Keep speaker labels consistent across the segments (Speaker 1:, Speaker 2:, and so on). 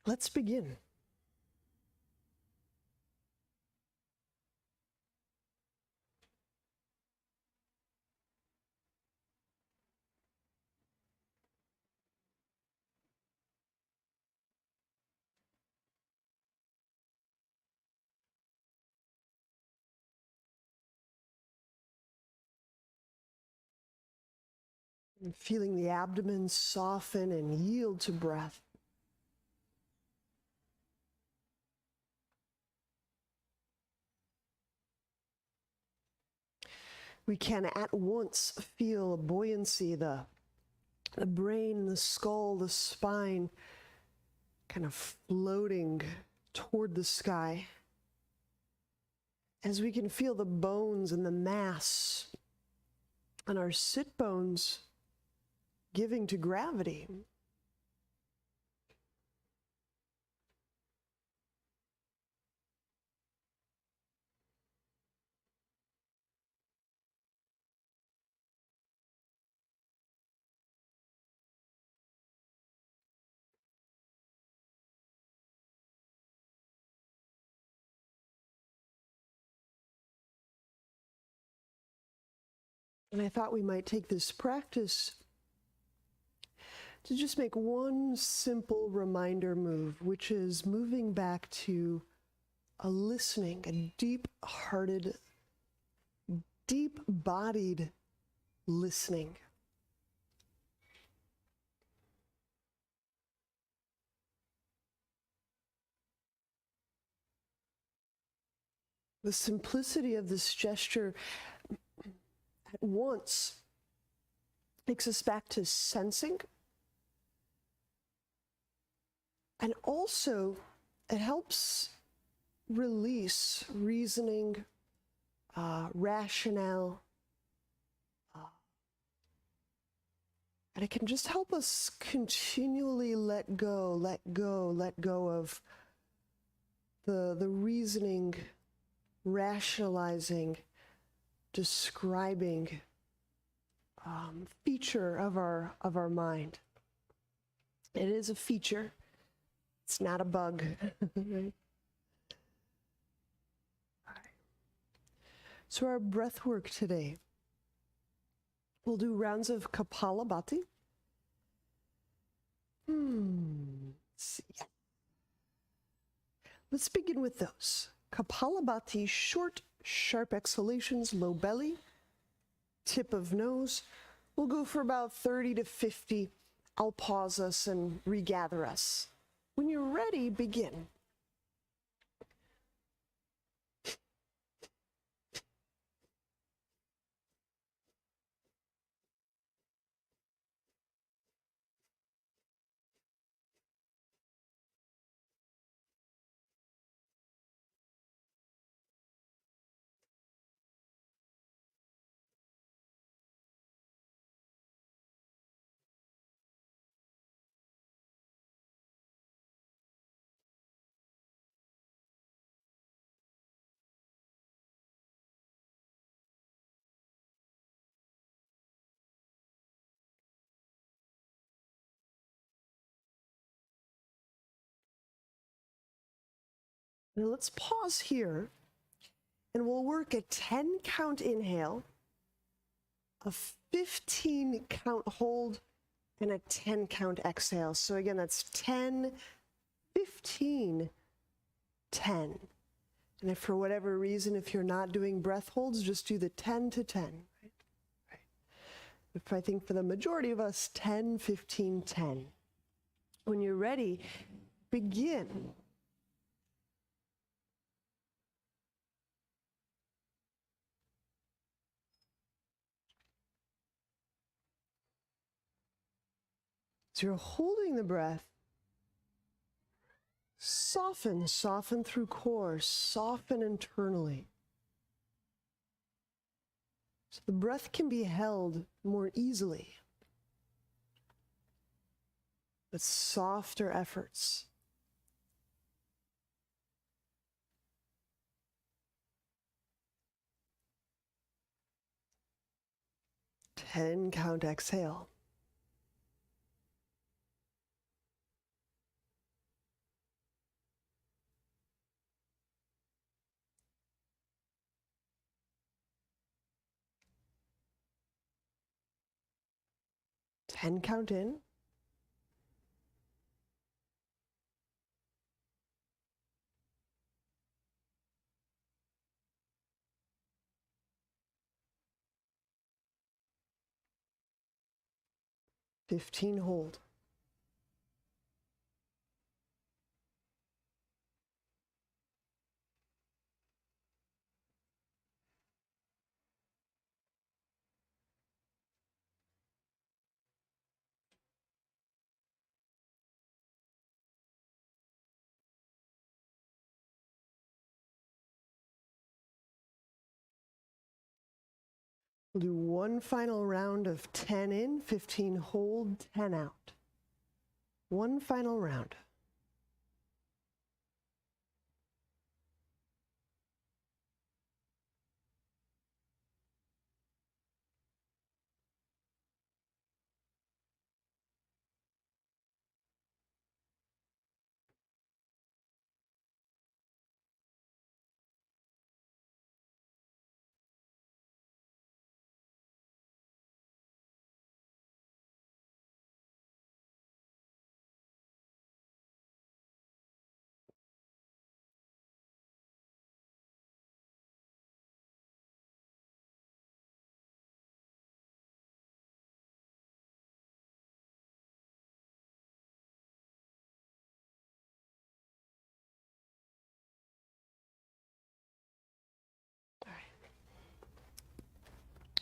Speaker 1: Let's begin. And feeling the abdomen soften and yield to breath. We can at once feel a buoyancy, the brain, the skull, the spine kind of floating toward the sky. As we can feel the bones and the mass on our sit bones giving to gravity. And I thought we might take this practice to just make one simple reminder move, which is moving back to a listening, a deep-hearted, deep-bodied listening. The simplicity of this gesture at once takes us back to sensing, and also it helps release reasoning, rationale, and it can just help us continually let go of the reasoning, rationalizing, describing feature of our mind. It is a feature. It's not a bug. Right? So our breath work today, we'll do rounds of Kapalabhati. Let's begin with those. Kapalabhati, short, sharp exhalations, low belly, tip of nose. We'll go for about 30 to 50. I'll pause us and regather us. When you're ready, begin. Now let's pause here, and we'll work a 10 count inhale, a 15 count hold, and a 10 count exhale. So again, that's 10, 15, 10. And if for whatever reason, if you're not doing breath holds, just do the 10 to 10. Right? If I think for the majority of us, 10, 15, 10. When you're ready, begin. So you're holding the breath. Soften through core, soften internally. So the breath can be held more easily with softer efforts. Ten count exhale. 10 count in. "15 hold. We'll do one final round of 10 in, 15 hold, 10 out. One final round.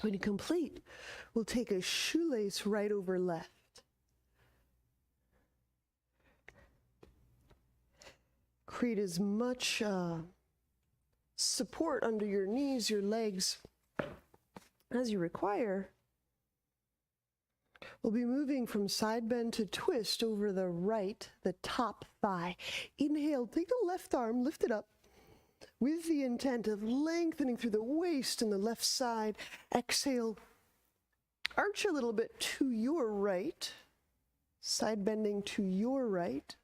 Speaker 1: When you complete, we'll take a shoelace right over left. Create as much support under your knees, your legs, as you require. We'll be moving from side bend to twist over the right, the top thigh. Inhale, take the left arm, lift it up with the intent of lengthening through the waist and the left side. Exhale, arch a little bit to your right, side bending to your right.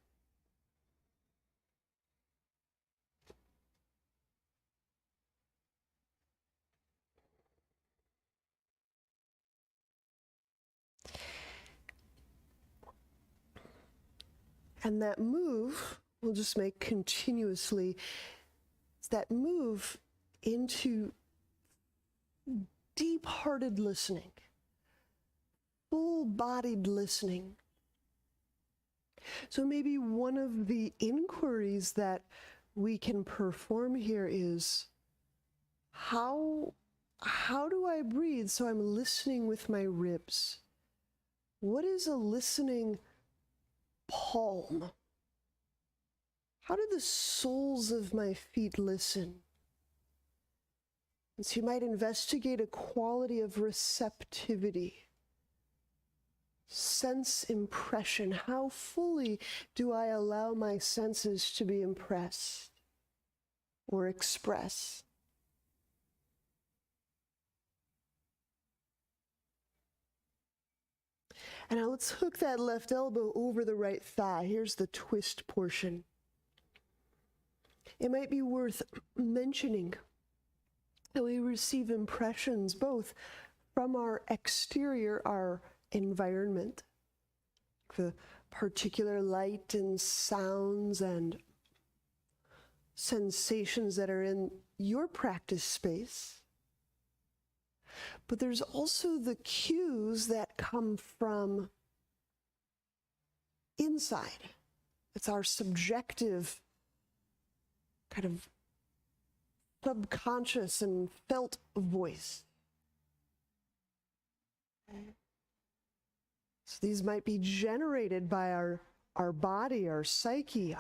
Speaker 1: And that move we'll just make continuously. It's that move into deep-hearted listening, full-bodied listening. So maybe one of the inquiries that we can perform here is, how do I breathe so I'm listening with my ribs? What is a listening palm? How do the soles of my feet listen? And so you might investigate a quality of receptivity, sense impression. How fully do I allow my senses to be impressed or express? And now let's hook that left elbow over the right thigh. Here's the twist portion. It might be worth mentioning that we receive impressions both from our exterior, our environment, the particular light and sounds and sensations that are in your practice space. But there's also the cues that come from inside. It's our subjective, kind of subconscious and felt voice. So these might be generated by our body, our psyche,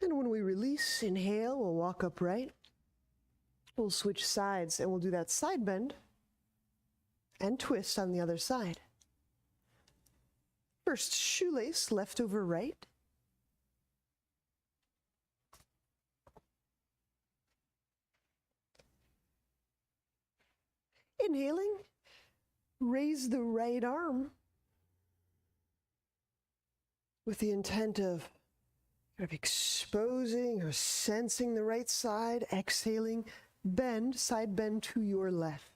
Speaker 1: And when we release, inhale, we'll walk upright. We'll switch sides and we'll do that side bend and twist on the other side. First, shoelace, left over right. Inhaling, raise the right arm with the intent of kind of exposing or sensing the right side. Exhaling, bend, side bend to your left.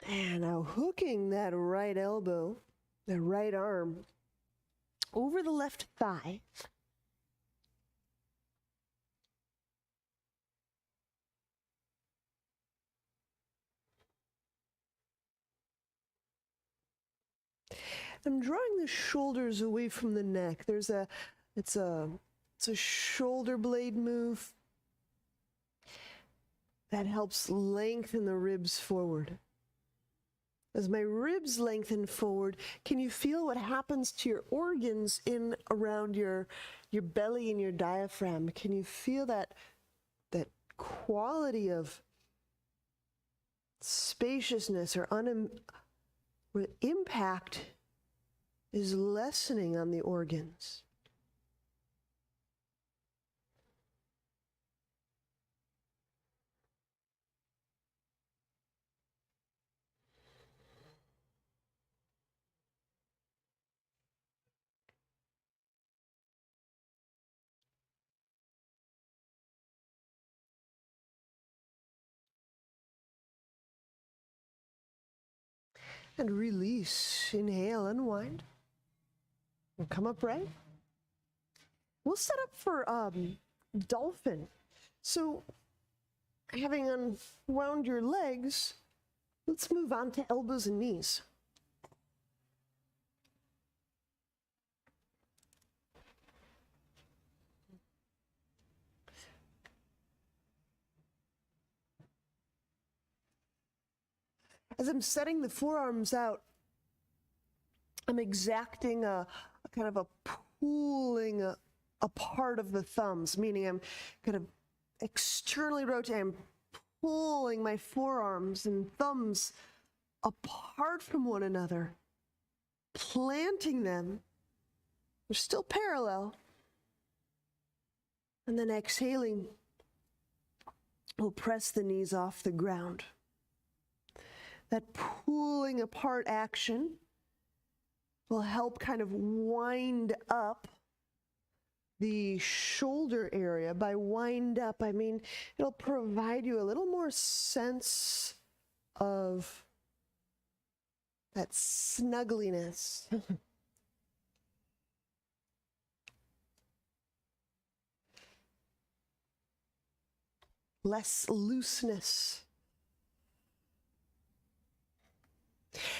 Speaker 1: And now hooking that right elbow, the right arm, over the left thigh. I'm drawing the shoulders away from the neck. It's a shoulder blade move that helps lengthen the ribs forward. As my ribs lengthen forward, can you feel what happens to your organs in around your belly and your diaphragm? Can you feel that quality of spaciousness or impact is lessening on the organs? And release. Inhale, unwind. And come upright. We'll set up for Dolphin. So, having unwound your legs, let's move on to elbows and knees. As I'm setting the forearms out, I'm exacting a kind of a pulling a part of the thumbs, meaning I'm kind of externally rotating, I'm pulling my forearms and thumbs apart from one another, planting them. They're still parallel. And then exhaling, we'll press the knees off the ground. That pulling apart action will help kind of wind up the shoulder area. By wind up, I mean it'll provide you a little more sense of that snuggliness. Less looseness.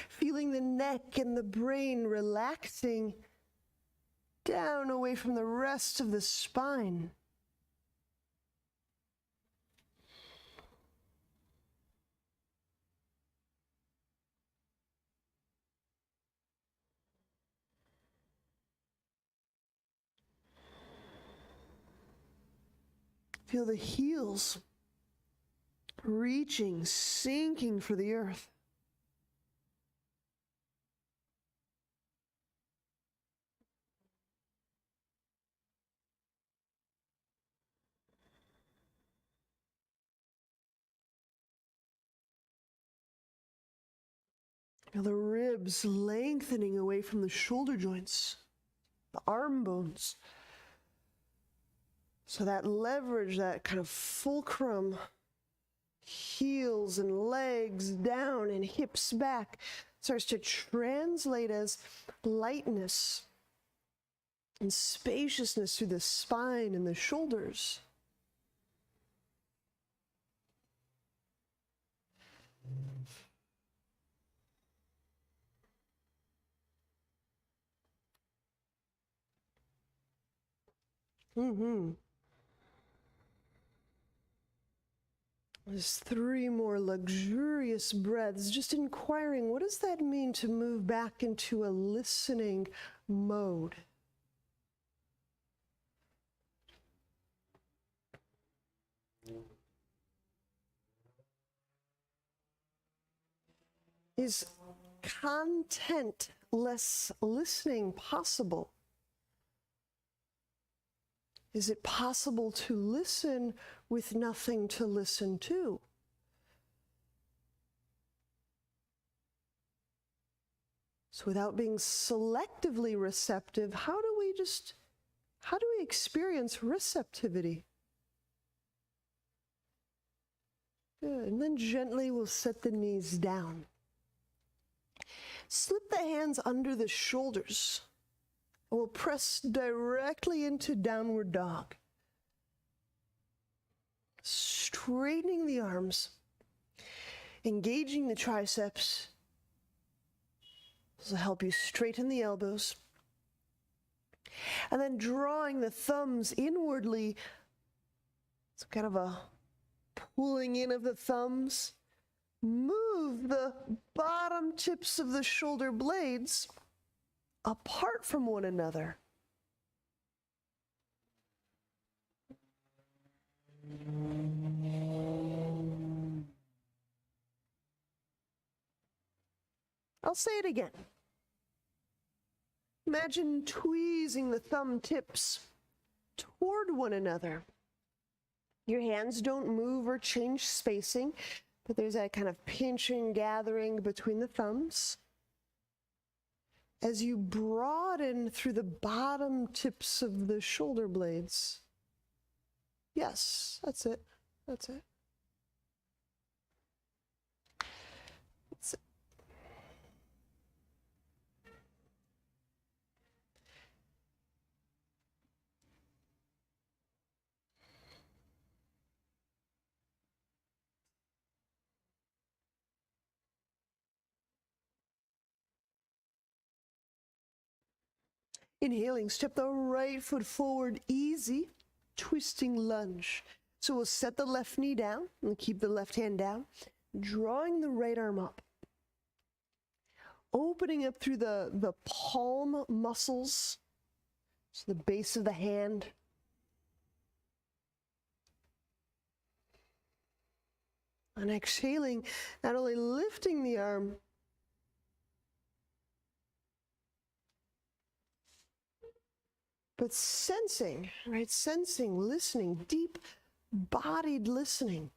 Speaker 1: Feeling the neck and the brain relaxing down away from the rest of the spine. Feel the heels reaching, sinking for the earth. Feel the ribs lengthening away from the shoulder joints, the arm bones. So that leverage, that kind of fulcrum, heels and legs down and hips back, starts to translate as lightness and spaciousness through the spine and the shoulders. Mm-hmm. Just 3 more luxurious breaths, just inquiring, what does that mean to move back into a listening mode? Is content-less listening possible? Is it possible to listen with nothing to listen to? So without being selectively receptive, how do we experience receptivity? Good, and then gently we'll set the knees down. Slip the hands under the shoulders. We'll press directly into downward dog. Straightening the arms, engaging the triceps. This will help you straighten the elbows. And then drawing the thumbs inwardly. It's kind of a pulling in of the thumbs. Move the bottom tips of the shoulder blades apart from one another. I'll say it again. Imagine tweezing the thumb tips toward one another. Your hands don't move or change spacing, but there's that kind of pinching, gathering between the thumbs. As you broaden through the bottom tips of the shoulder blades. Yes, that's it. That's it. That's it. Inhaling, step the right foot forward, easy, twisting lunge. So we'll set the left knee down and keep the left hand down, drawing the right arm up. Opening up through the palm muscles, so the base of the hand. And exhaling, not only lifting the arm, but sensing, right? Sensing, listening, deep bodied listening.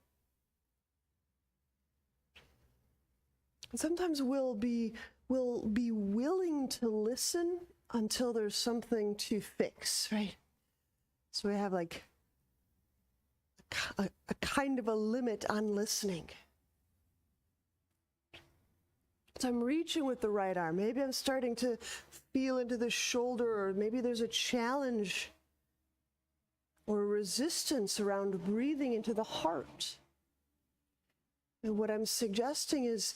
Speaker 1: And sometimes we'll be willing to listen until there's something to fix, right? So we have like a kind of a limit on listening. So I'm reaching with the right arm. Maybe I'm starting to feel into the shoulder, or maybe there's a challenge or resistance around breathing into the heart. And what I'm suggesting is,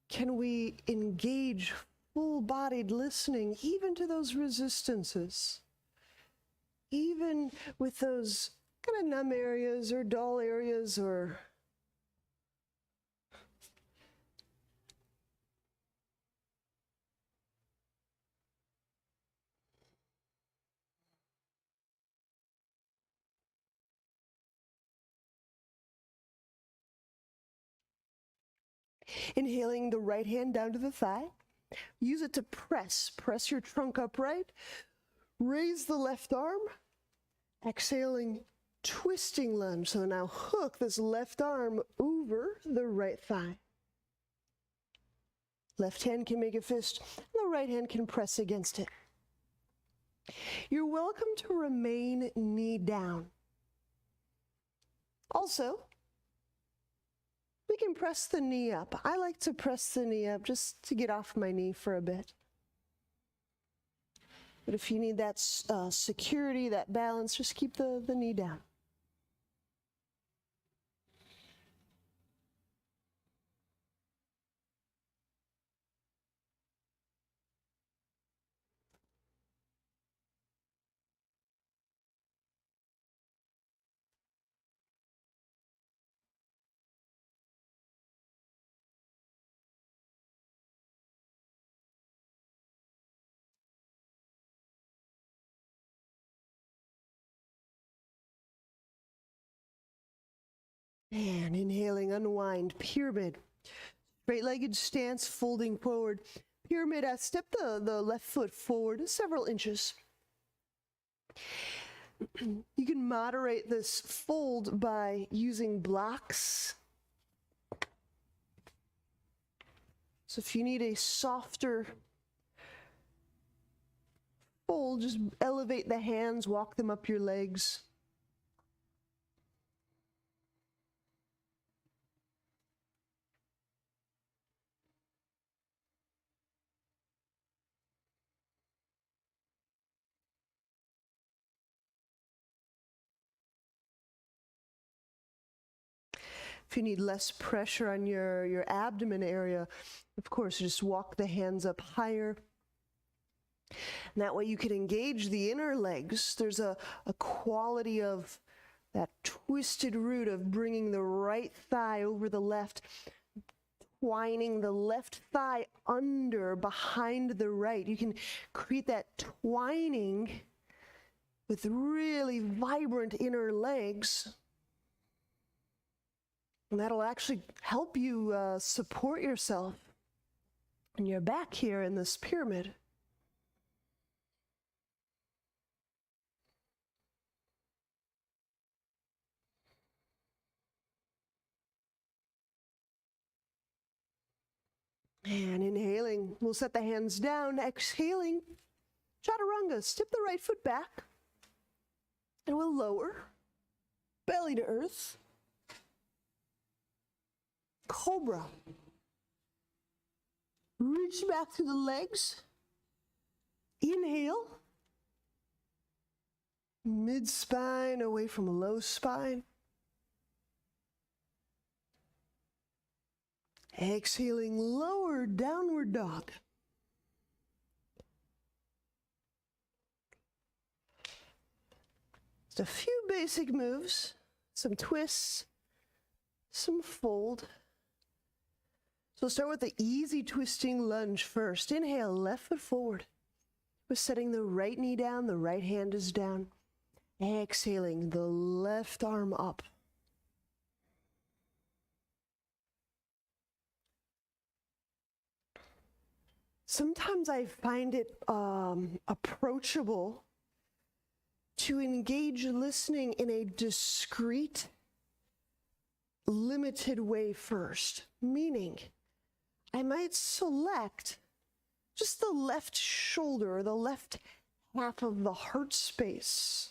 Speaker 1: can we engage full-bodied listening even to those resistances? Even with those kind of numb areas or dull areas or inhaling the right hand down to the thigh. Use it to press your trunk upright. Raise the left arm. Exhaling, twisting lunge. So now hook this left arm over the right thigh. Left hand can make a fist, the right hand can press against it. You're welcome to remain knee down. Also, we can press the knee up. I like to press the knee up just to get off my knee for a bit. But if you need that security, that balance, just keep the knee down. And inhaling, unwind, pyramid. Straight-legged stance, folding forward. Pyramid, step the left foot forward several inches. You can moderate this fold by using blocks. So if you need a softer fold, just elevate the hands, walk them up your legs. If you need less pressure on your abdomen area, of course, just walk the hands up higher. And that way you can engage the inner legs. There's a quality of that twisted root of bringing the right thigh over the left, twining the left thigh under behind the right. You can create that twining with really vibrant inner legs. And that'll actually help you support yourself and your back here in this pyramid. And inhaling, we'll set the hands down. Exhaling, chaturanga, step the right foot back. And we'll lower, belly to earth. Cobra. Reach back through the legs. Inhale. Mid-spine away from low spine. Exhaling, lower downward dog. Just a few basic moves, some twists, some fold. So we'll start with the easy twisting lunge first. Inhale, left foot forward. We're setting the right knee down, the right hand is down. Exhaling, the left arm up. Sometimes I find it approachable to engage listening in a discrete, limited way first, meaning I might select just the left shoulder or the left half of the heart space.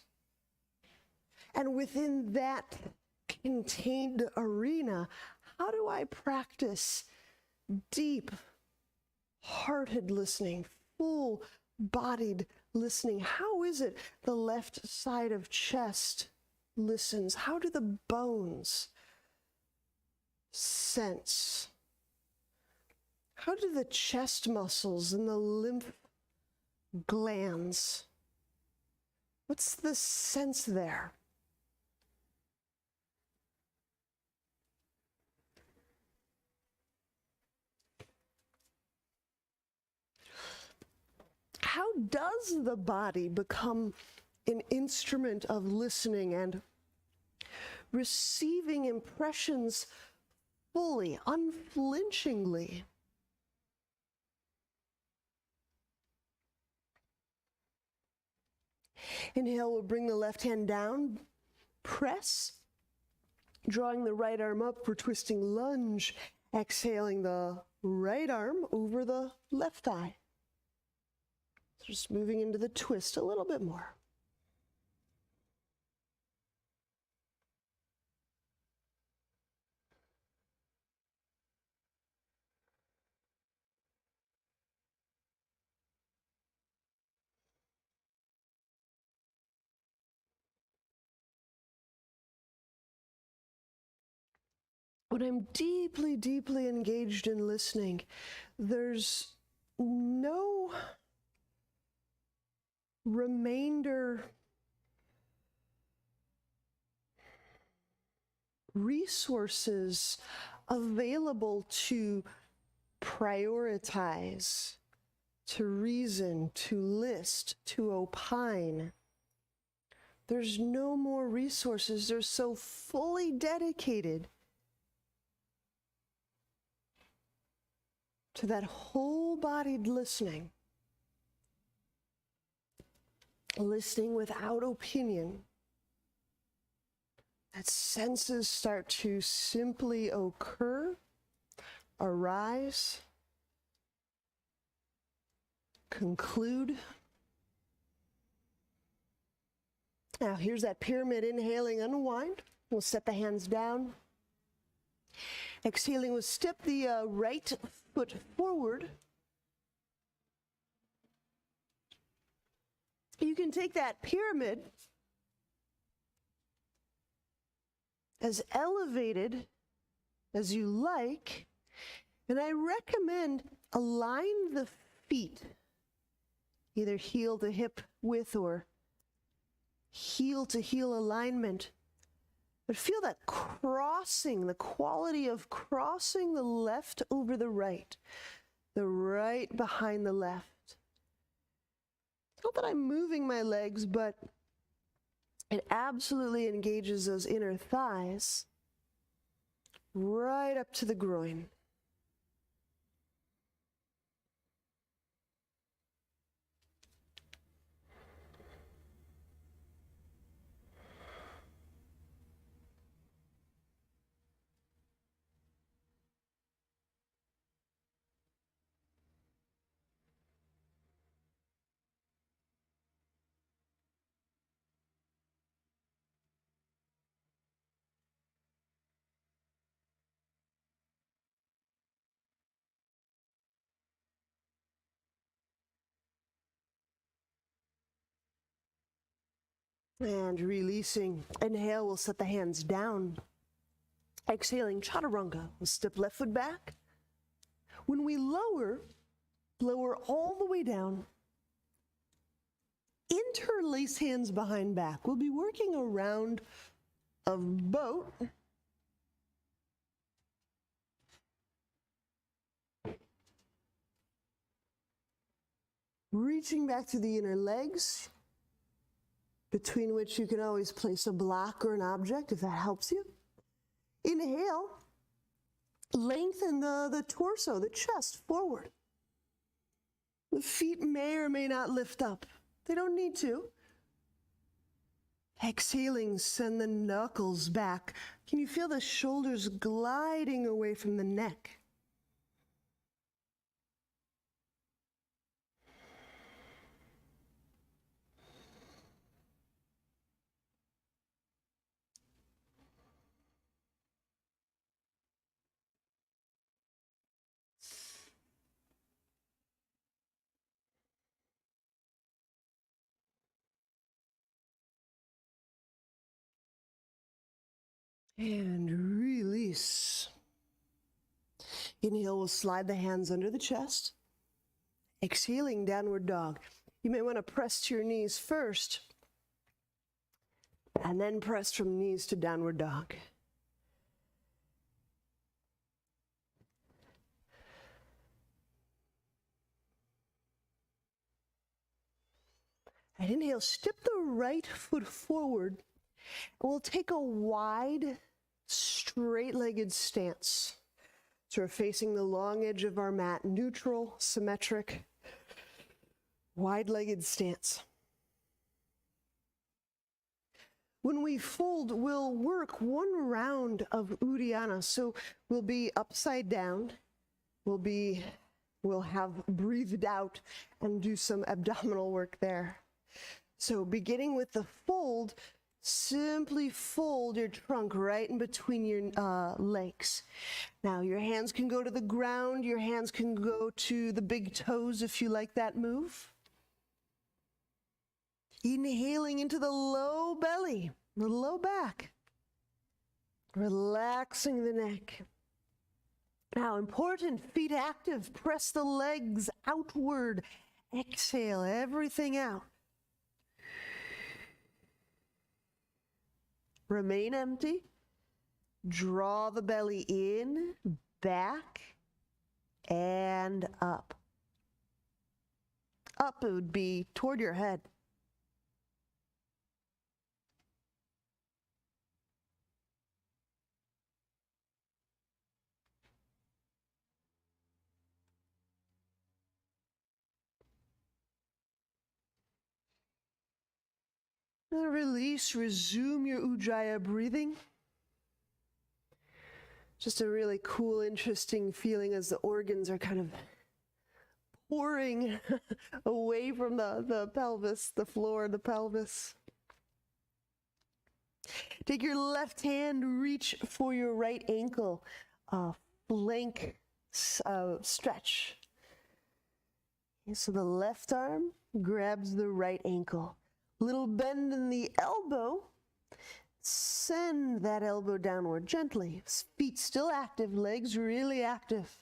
Speaker 1: And within that contained arena, how do I practice deep, hearted listening, full-bodied listening? How is it the left side of chest listens? How do the bones sense? How do the chest muscles and the lymph glands, what's the sense there? How does the body become an instrument of listening and receiving impressions fully, unflinchingly? Inhale, we'll bring the left hand down, press, drawing the right arm up for twisting lunge, exhaling the right arm over the left thigh. So just moving into the twist a little bit more. When I'm deeply, deeply engaged in listening, there's no remainder resources available to prioritize, to reason, to list, to opine. There's no more resources. They're so fully dedicated to that whole-bodied listening. Listening without opinion. That senses start to simply occur, arise, conclude. Now here's that pyramid. Inhaling, unwind. We'll set the hands down. Exhaling, we'll step the right foot forward. You can take that pyramid as elevated as you like, and I recommend align the feet, either heel to hip width or heel to heel alignment, but feel that crossing, the quality of crossing the left over the right behind the left. It's not that I'm moving my legs, but it absolutely engages those inner thighs right up to the groin. And releasing. Inhale, we'll set the hands down. Exhaling, chaturanga. We'll step left foot back. When we lower all the way down. Interlace hands behind back. We'll be working a round of boat. Reaching back to the inner legs, between which you can always place a block or an object if that helps you. Inhale, lengthen the torso, the chest forward. The feet may or may not lift up. They don't need to. Exhaling, send the knuckles back. Can you feel the shoulders gliding away from the neck? And release. Inhale, we'll slide the hands under the chest. Exhaling, downward dog. You may want to press to your knees first, and then press from knees to downward dog. And inhale, step the right foot forward. We'll take a wide, straight-legged stance. So we're facing the long edge of our mat, neutral, symmetric, wide-legged stance. When we fold, we'll work one round of Uddiyana. So we'll be upside down. We'll have breathed out and do some abdominal work there. So beginning with the fold, simply fold your trunk right in between your legs. Now your hands can go to the ground, your hands can go to the big toes if you like that move. Inhaling into the low belly, the low back. Relaxing the neck. Now important, feet active, press the legs outward. Exhale everything out. Remain empty. Draw the belly in, back, and up. Up, it would be toward your head. And release, resume your Ujjayi breathing. Just a really cool, interesting feeling as the organs are kind of pouring away from the pelvis, the floor, the pelvis. Take your left hand, reach for your right ankle, flank stretch. Okay, so the left arm grabs the right ankle. Little bend in the elbow. Send that elbow downward gently. Feet still active, legs really active.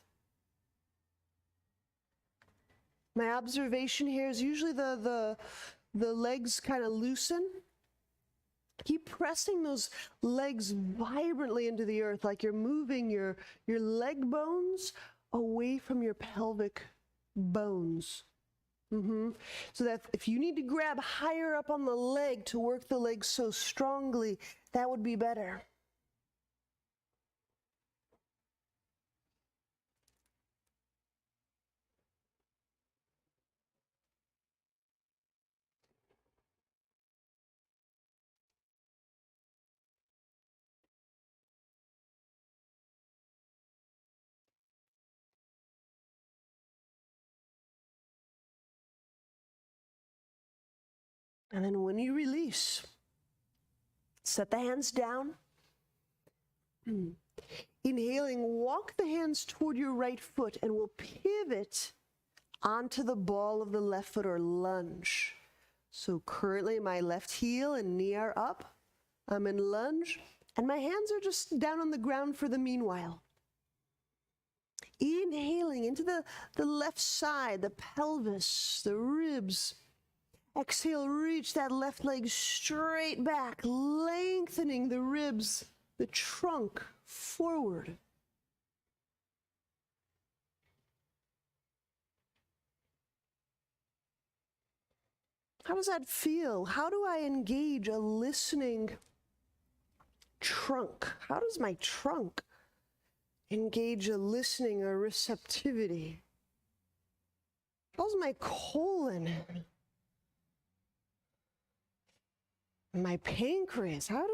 Speaker 1: My observation here is usually the legs kind of loosen. Keep pressing those legs vibrantly into the earth, like you're moving your leg bones away from your pelvic bones. So that if you need to grab higher up on the leg to work the leg so strongly, that would be better. And then when you release, set the hands down. Inhaling, walk the hands toward your right foot and we'll pivot onto the ball of the left foot or lunge. So currently my left heel and knee are up. I'm in lunge and my hands are just down on the ground for the meanwhile. Inhaling into the left side, the pelvis, the ribs. Exhale, reach that left leg straight back, lengthening the ribs, the trunk forward. How does that feel? How do I engage a listening trunk? How does my trunk engage a listening or receptivity? How's my colon? My pancreas, how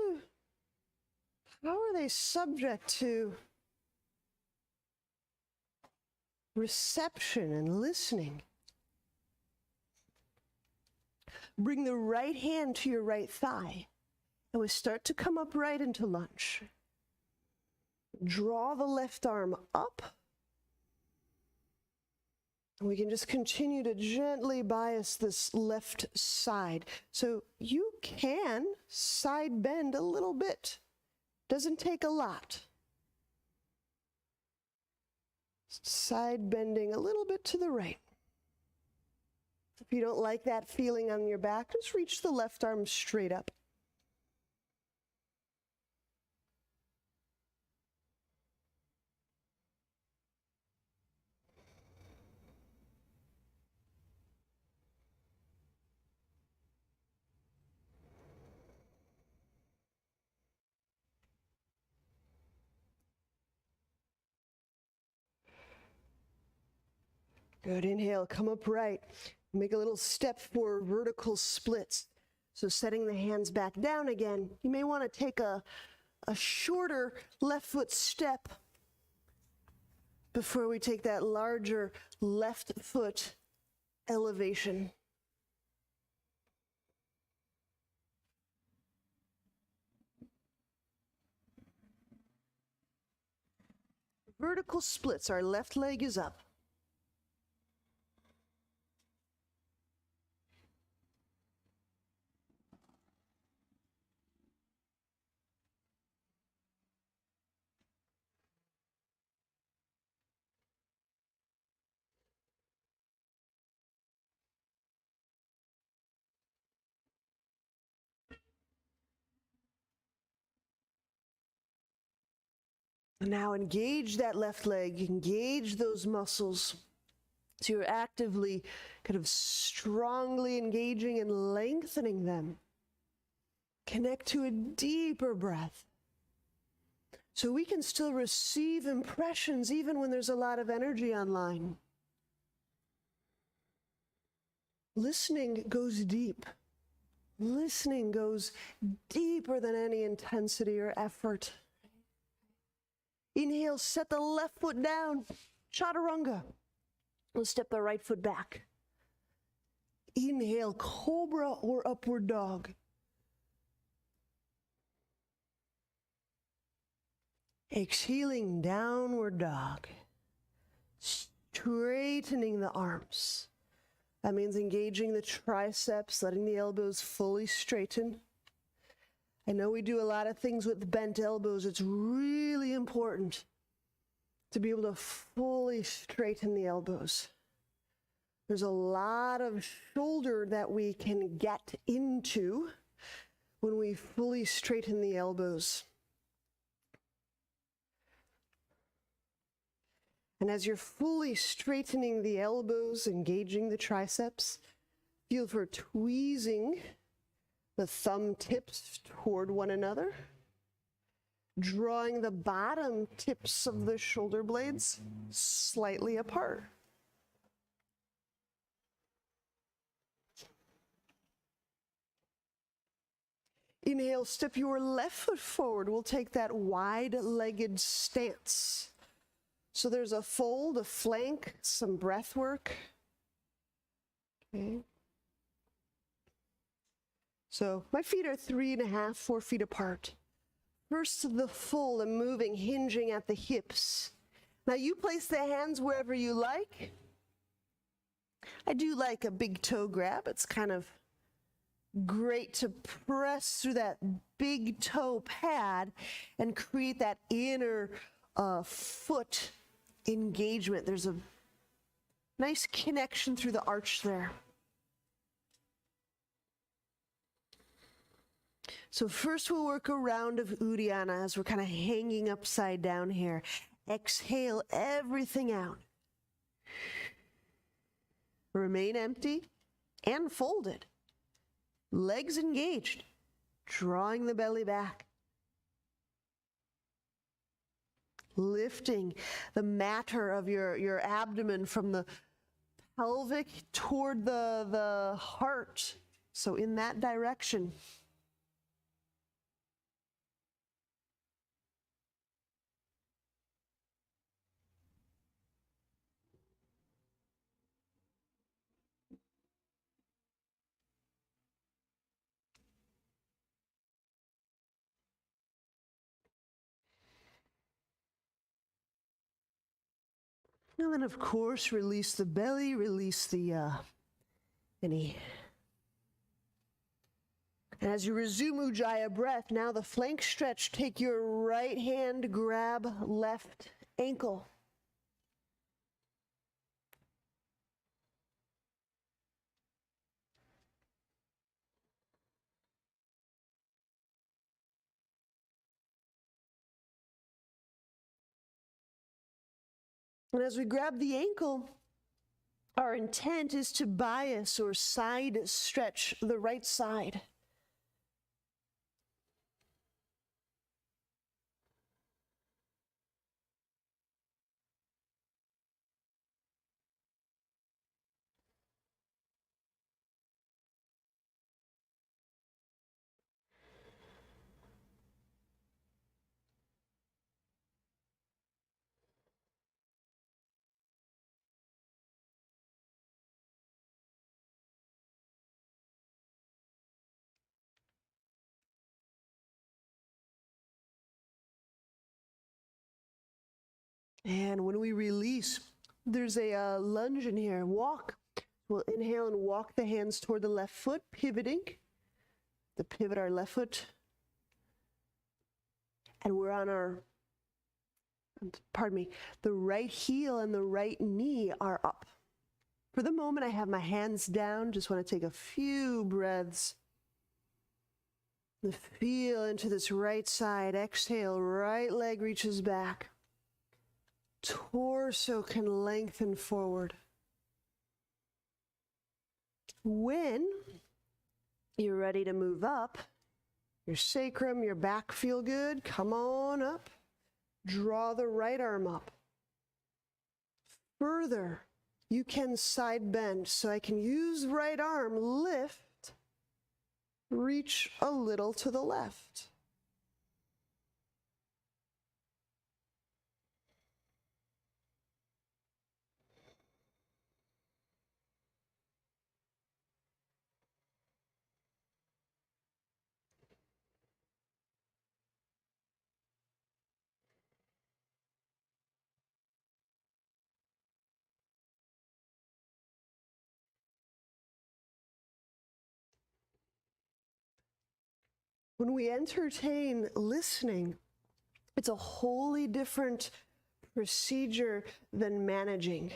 Speaker 1: are they subject to reception and listening? Bring the right hand to your right thigh and we start to come upright into lunge. Draw the left arm up. And we can just continue to gently bias this left side. So you can side bend a little bit. Doesn't take a lot. Side bending a little bit to the right. If you don't like that feeling on your back, just reach the left arm straight up. Good, inhale, come upright. Make a little step for vertical splits. So setting the hands back down again, you may want to take a shorter left foot step before we take that larger left foot elevation. Vertical splits, our left leg is up. Now engage that left leg, engage those muscles. So you're actively kind of strongly engaging and lengthening them. Connect to a deeper breath. So we can still receive impressions even when there's a lot of energy online. Listening goes deep. Listening goes deeper than any intensity or effort. Inhale, set the left foot down, chaturanga. We'll step the right foot back. Inhale, cobra or upward dog. Exhaling, downward dog. Straightening the arms. That means engaging the triceps, letting the elbows fully straighten. I know we do a lot of things with bent elbows. It's really important to be able to fully straighten the elbows. There's a lot of shoulder that we can get into when we fully straighten the elbows. And as you're fully straightening the elbows, engaging the triceps, feel for tweezing the thumb tips toward one another, drawing the bottom tips of the shoulder blades slightly apart. Inhale, step your left foot forward. We'll take that wide-legged stance. So there's a fold, a flank, some breath work. Okay. So my feet are 3.5, 4 feet apart. First, the fold, I'm moving, hinging at the hips. Now you place the hands wherever you like. I do like a big toe grab. It's kind of great to press through that big toe pad and create that inner foot engagement. There's a nice connection through the arch there. So first we'll work a round of Uddiyana as we're kind of hanging upside down here. Exhale everything out. Remain empty and folded. Legs engaged, drawing the belly back. Lifting the matter of your abdomen from the pelvic toward the heart. So in that direction. And then, of course, release the belly, release the any. And as you resume Ujjayi breath, now the flank stretch, take your right hand, grab left ankle. And as we grab the ankle, our intent is to bias or side stretch the right side. And when we release, there's a lunge in here. Walk. We'll inhale and walk the hands toward the left foot, pivoting. To pivot our left foot. And we're on the right heel and the right knee are up. For the moment, I have my hands down. Just want to take a few breaths. Feel into this right side. Exhale, right leg reaches back. Torso can lengthen forward. When you're ready to move up, your sacrum, your back feel good, come on up. Draw the right arm up. Further, you can side bend. So I can use right arm, lift, reach a little to the left. When we entertain listening, it's a wholly different procedure than managing.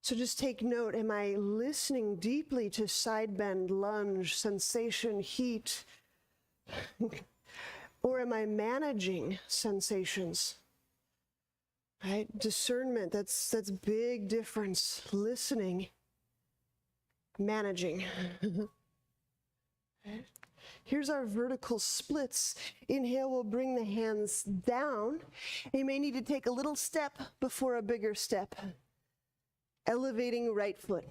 Speaker 1: So just take note, am I listening deeply to side bend, lunge, sensation, heat? Or am I managing sensations? Right? Discernment, that's big difference. Listening, managing. Right? Here's our vertical splits. Inhale, we'll bring the hands down. You may need to take a little step before a bigger step. Elevating right foot.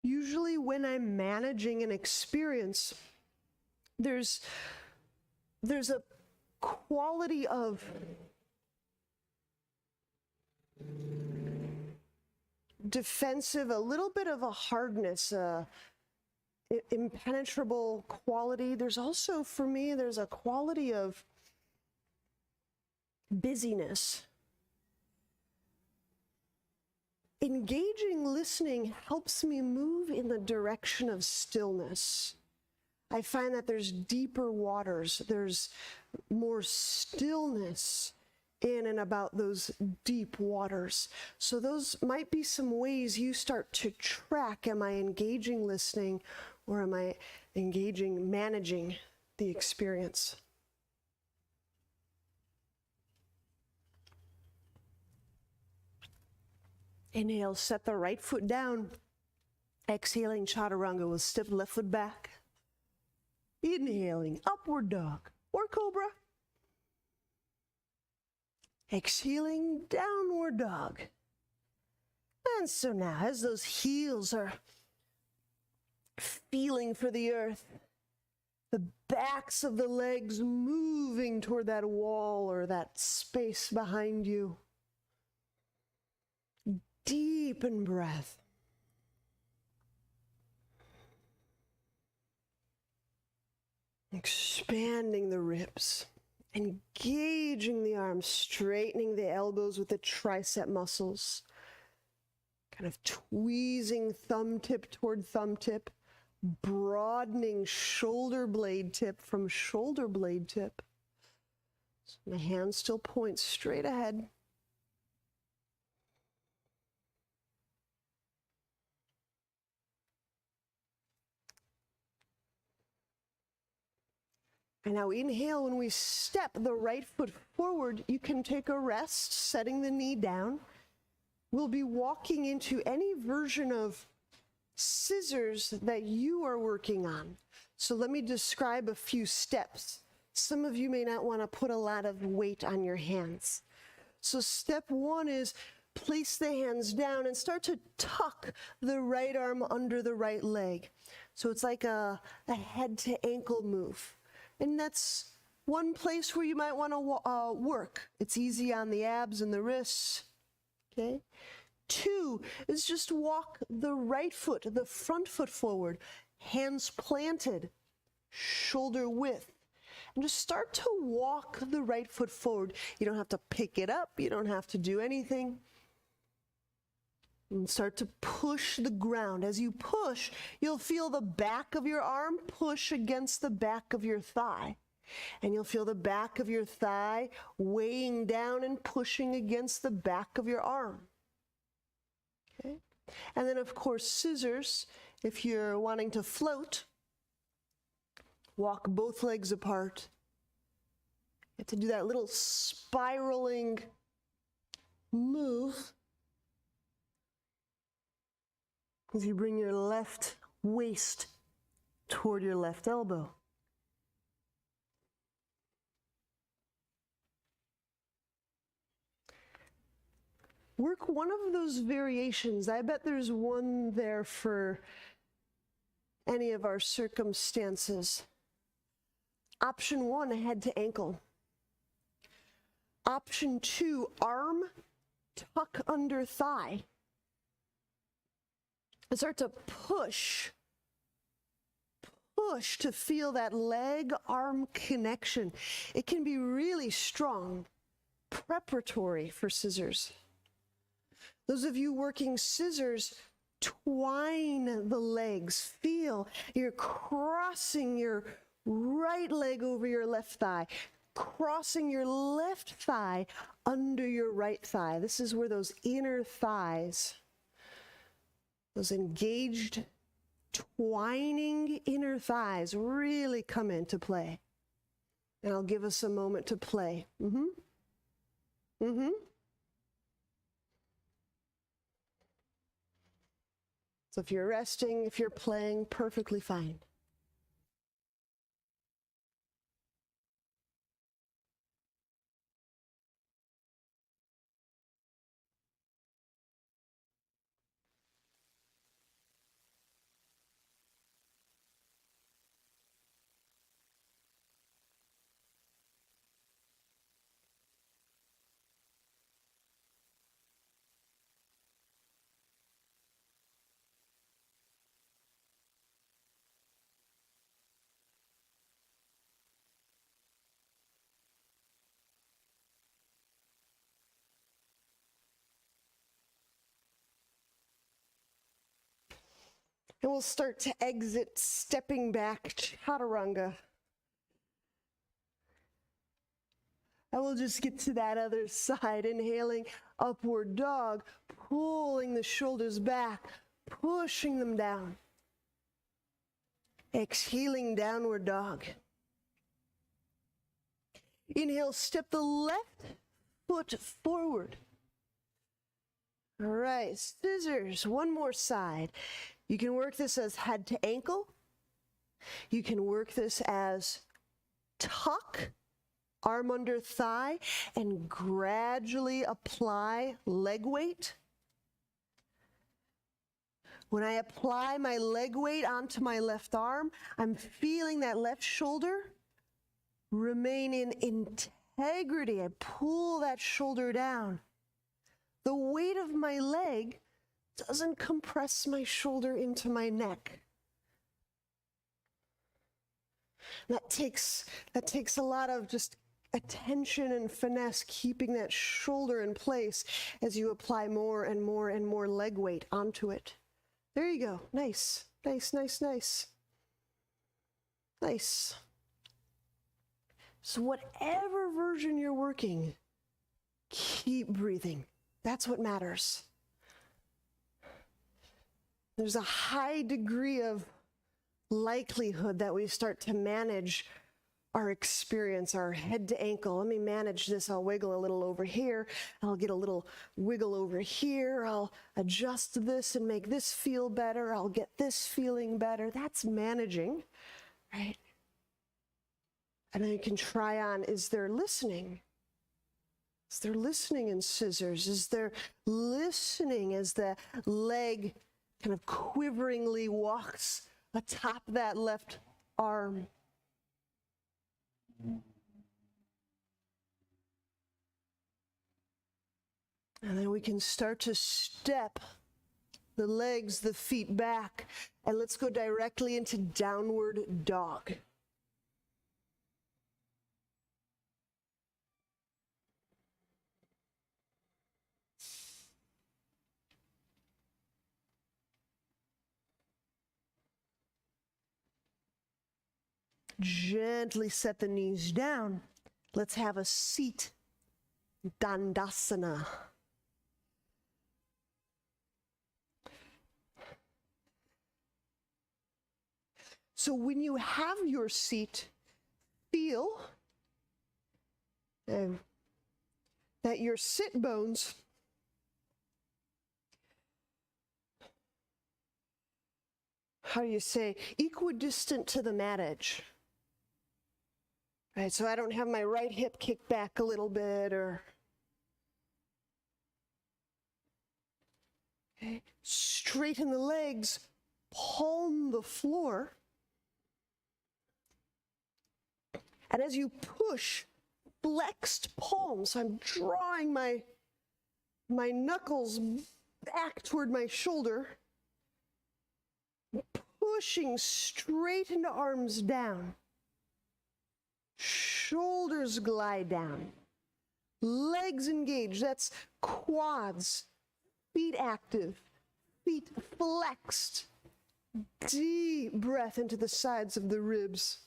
Speaker 1: Usually when I'm managing an experience, there's a quality of defensive, a little bit of a hardness, impenetrable quality. There's also, for me, there's a quality of busyness. Engaging listening helps me move in the direction of stillness. I find that there's deeper waters, there's more stillness in and about those deep waters. So those might be some ways you start to track, am I engaging listening or am I engaging managing the experience? Inhale, set the right foot down. Exhaling, chaturanga, we'll step left foot back. Inhaling, upward dog or cobra. Exhaling, downward dog. And so now, as those heels are feeling for the earth, the backs of the legs moving toward that wall or that space behind you. Deepen breath. Expanding the ribs, engaging the arms, straightening the elbows with the tricep muscles, kind of tweezing thumb tip toward thumb tip, broadening shoulder blade tip from shoulder blade tip. So the hand still points straight ahead. And now inhale, when we step the right foot forward, you can take a rest, setting the knee down. We'll be walking into any version of scissors that you are working on. So let me describe a few steps. Some of you may not want to put a lot of weight on your hands. So step one is place the hands down and start to tuck the right arm under the right leg. So it's like a head to ankle move. And that's one place where you might want to work. It's easy on the abs and the wrists, okay? Two is just walk the right foot, the front foot forward, hands planted, shoulder width. And just start to walk the right foot forward. You don't have to pick it up. You don't have to do anything. And start to push the ground. As you push, you'll feel the back of your arm push against the back of your thigh. And you'll feel the back of your thigh weighing down and pushing against the back of your arm. Okay? And then, of course, scissors. If you're wanting to float, walk both legs apart. You have to do that little spiraling move. As you bring your left waist toward your left elbow. Work one of those variations. I bet there's one there for any of our circumstances. Option 1, head to ankle. Option 2, arm tuck under thigh. And start to push to feel that leg-arm connection. It can be really strong, preparatory for scissors. Those of you working scissors, twine the legs. Feel you're crossing your right leg over your left thigh, crossing your left thigh under your right thigh. This is where those inner thighs, those engaged, twining inner thighs really come into play. And I'll give us a moment to play. So if you're resting, if you're playing, perfectly fine. And we'll start to exit, stepping back, chaturanga. I will just get to that other side, inhaling upward dog, pulling the shoulders back, pushing them down. Exhaling downward dog. Inhale, step the left foot forward. All right, scissors, one more side. You can work this as head to ankle. You can work this as tuck, arm under thigh, and gradually apply leg weight. When I apply my leg weight onto my left arm, I'm feeling that left shoulder remain in integrity. I pull that shoulder down. The weight of my leg doesn't compress my shoulder into my neck. That takes a lot of just attention and finesse, keeping that shoulder in place as you apply more and more and more leg weight onto it. There you go. Nice, nice, nice, nice. Nice. So whatever version you're working, keep breathing. That's what matters. There's a high degree of likelihood that we start to manage our experience, our head to ankle. Let me manage this. I'll wiggle a little over here. I'll get a little wiggle over here. I'll adjust this and make this feel better. I'll get this feeling better. That's managing, right? And then you can try on, is there listening? Is there listening in scissors? Is there listening as the leg kind of quiveringly walks atop that left arm? And then we can start to step the legs, the feet back, and let's go directly into downward dog. Gently set the knees down. Let's have a seat. Dandasana. So when you have your seat, feel that your sit bones how do you say, equidistant to the mat edge. Right, so I don't have my right hip kicked back a little bit, or okay. Straighten the legs, palm the floor. And as you push, flexed palms, so I'm drawing my knuckles back toward my shoulder, pushing straightened arms down. Shoulders glide down. Legs engaged, that's quads. Feet active, feet flexed. Deep breath into the sides of the ribs.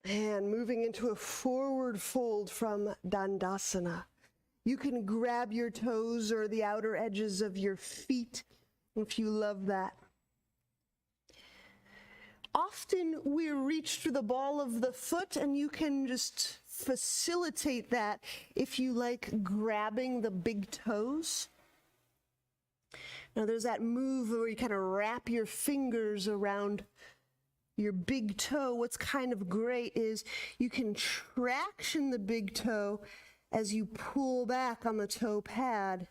Speaker 1: And moving into a forward fold from Dandasana. You can grab your toes or the outer edges of your feet if you love that. Often we reach through the ball of the foot, and you can just facilitate that if you like grabbing the big toes. Now there's that move where you kind of wrap your fingers around your big toe. What's kind of great is you can traction the big toe as you pull back on the toe pad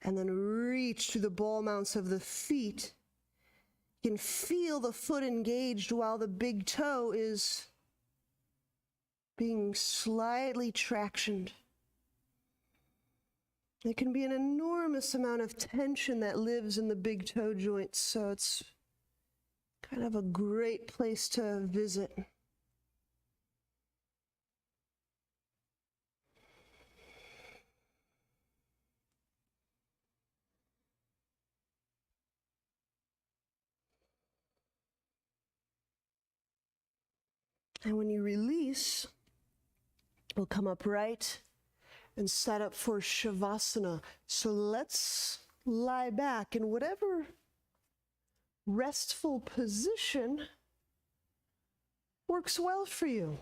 Speaker 1: and then reach through the ball mounts of the feet. You can feel the foot engaged while the big toe is being slightly tractioned. There can be an enormous amount of tension that lives in the big toe joints, so it's kind of a great place to visit. And when you release, we'll come upright and set up for Shavasana. So let's lie back in whatever restful position works well for you.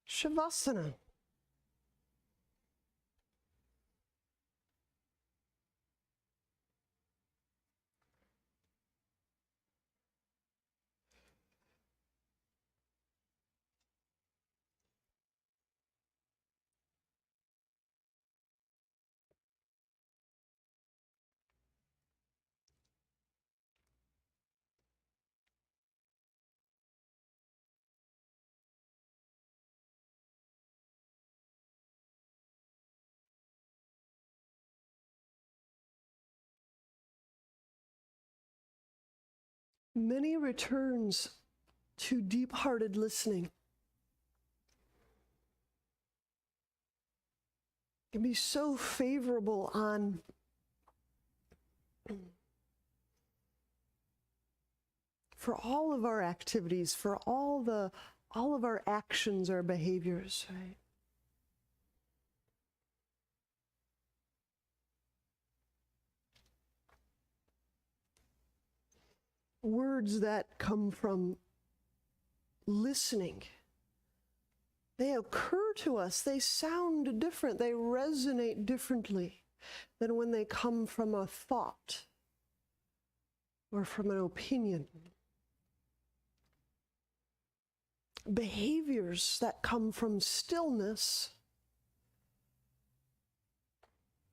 Speaker 1: Shavasana. Many returns to deep-hearted listening can be so favorable on for all of our activities, for all of our actions, our behaviors, right? Words that come from listening, they occur to us, they sound different, they resonate differently than when they come from a thought or from an opinion. Behaviors that come from stillness,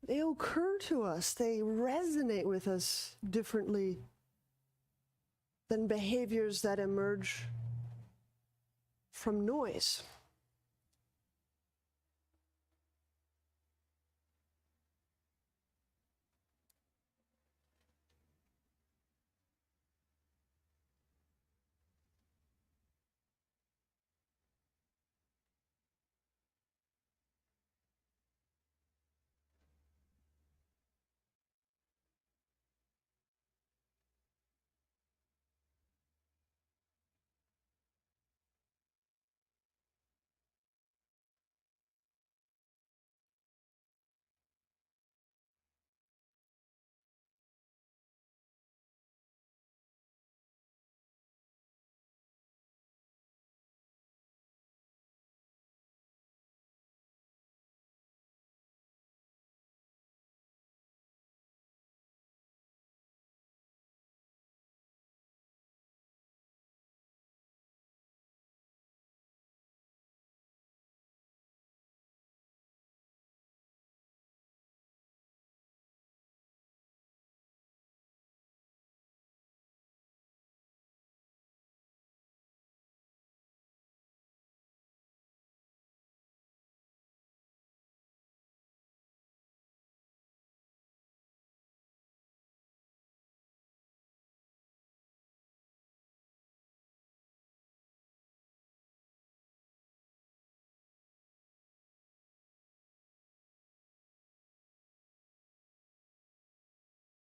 Speaker 1: they occur to us, they resonate with us differently than behaviors that emerge from noise.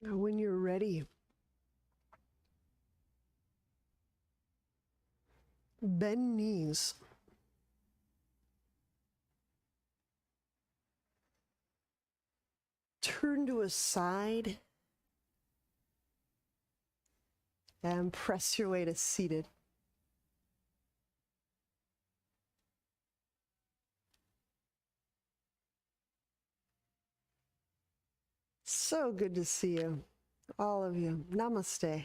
Speaker 1: Now, when you're ready, bend knees. Turn to a side and press your way to seated. So good to see you, all of you. Namaste.